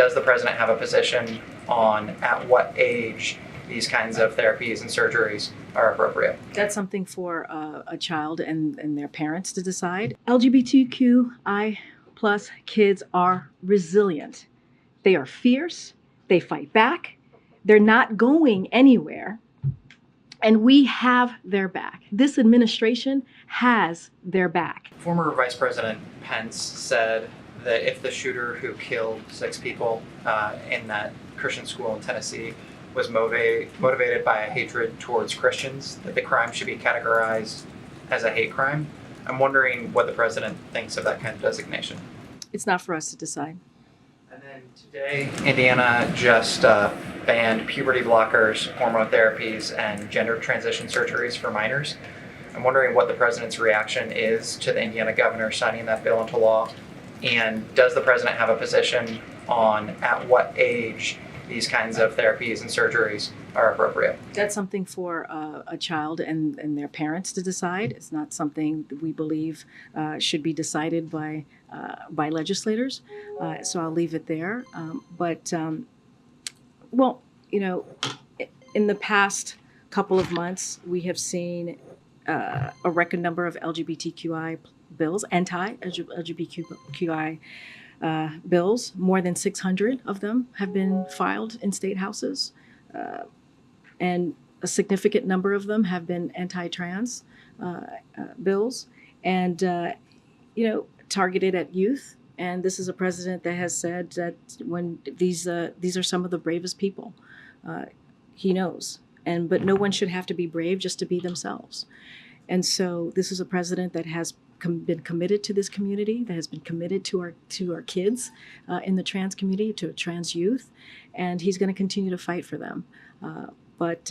does the president have a position on at what age these kinds of therapies and surgeries are appropriate? That's something for a child and their parents to decide. LGBTQI plus kids are resilient. They are fierce. They fight back. They're not going anywhere. And we have their back. This administration has their back. Former Vice President Pence said that if the shooter who killed 6 people in that Christian school in Tennessee was motivated by a hatred towards Christians, that the crime should be categorized as a hate crime. I'm wondering what the president thinks of that kind of designation. It's not for us to decide. And then today, Indiana just banned puberty blockers, hormone therapies, and gender transition surgeries for minors. I'm wondering what the president's reaction is to the Indiana governor signing that bill into law, and does the president have a position on at what age these kinds of therapies and surgeries are appropriate? That's something for a child and their parents to decide. It's not something that we believe should be decided by legislators. So I'll leave it there. Well, you know, in the past couple of months, we have seen a record number of LGBTQI bills, anti-LGBTQI bills. More than 600 of them have been filed in state houses, and a significant number of them have been anti-trans bills, and targeted at youth. And this is a president that has said that when these are some of the bravest people he knows, but no one should have to be brave just to be themselves. And so this is a president that has been committed to this community, that has been committed to our kids in the trans community, to trans youth, and he's going to continue to fight for them. But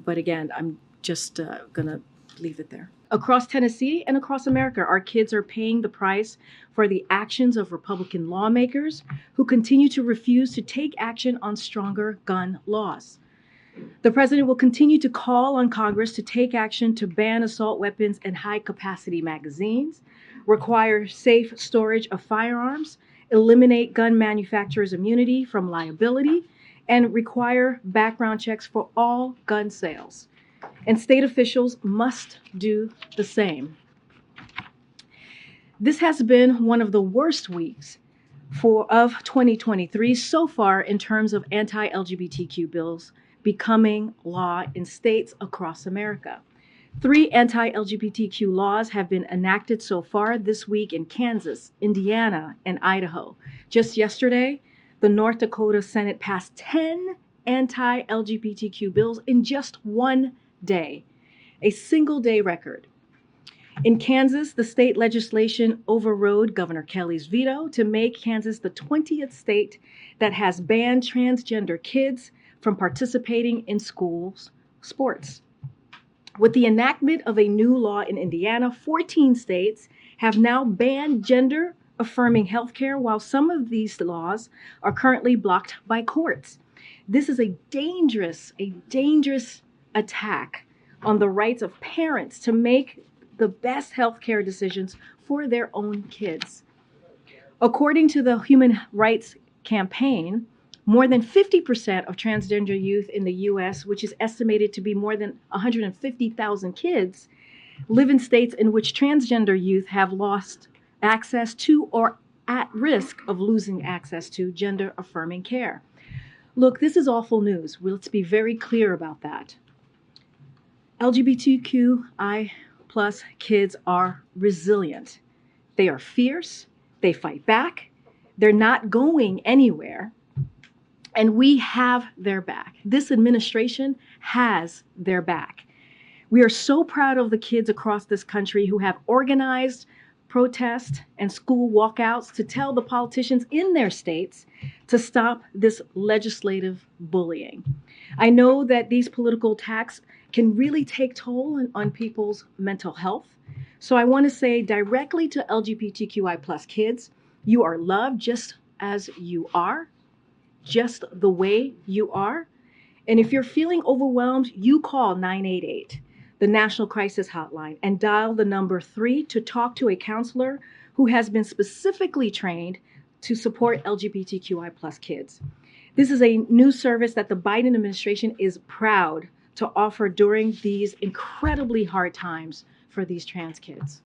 again, I'm just going to leave it there. Across Tennessee and across America, our kids are paying the price for the actions of Republican lawmakers who continue to refuse to take action on stronger gun laws. The president will continue to call on Congress to take action to ban assault weapons and high-capacity magazines, require safe storage of firearms, eliminate gun manufacturers' immunity from liability, and require background checks for all gun sales. And state officials must do the same. This has been one of the worst weeks of 2023 so far in terms of anti-LGBTQ bills becoming law in states across America. 3 anti-LGBTQ laws have been enacted so far this week in Kansas, Indiana, and Idaho. Just yesterday, the North Dakota Senate passed 10 anti-LGBTQ bills in just one day, a single-day record. In Kansas, the state legislation overrode Governor Kelly's veto to make Kansas the 20th state that has banned transgender kids from participating in schools sports. With the enactment of a new law in Indiana, 14 states have now banned gender-affirming healthcare, while some of these laws are currently blocked by courts. This is a dangerous attack on the rights of parents to make the best healthcare decisions for their own kids. According to the Human Rights Campaign, more than 50% of transgender youth in the U.S., which is estimated to be more than 150,000 kids, live in states in which transgender youth have lost access to or at risk of losing access to gender-affirming care. Look, this is awful news. Let's be very clear about that. LGBTQI plus kids are resilient. They are fierce. They fight back. They're not going anywhere. And we have their back. This administration has their back. We are so proud of the kids across this country who have organized protests and school walkouts to tell the politicians in their states to stop this legislative bullying. I know that these political attacks can really take toll on people's mental health. So I want to say directly to LGBTQI plus kids, you are loved just as you are, just the way you are. And if you're feeling overwhelmed, you call 988, the National Crisis Hotline, and dial the number 3 to talk to a counselor who has been specifically trained to support LGBTQI plus kids. This is a new service that the Biden administration is proud to offer during these incredibly hard times for these trans kids.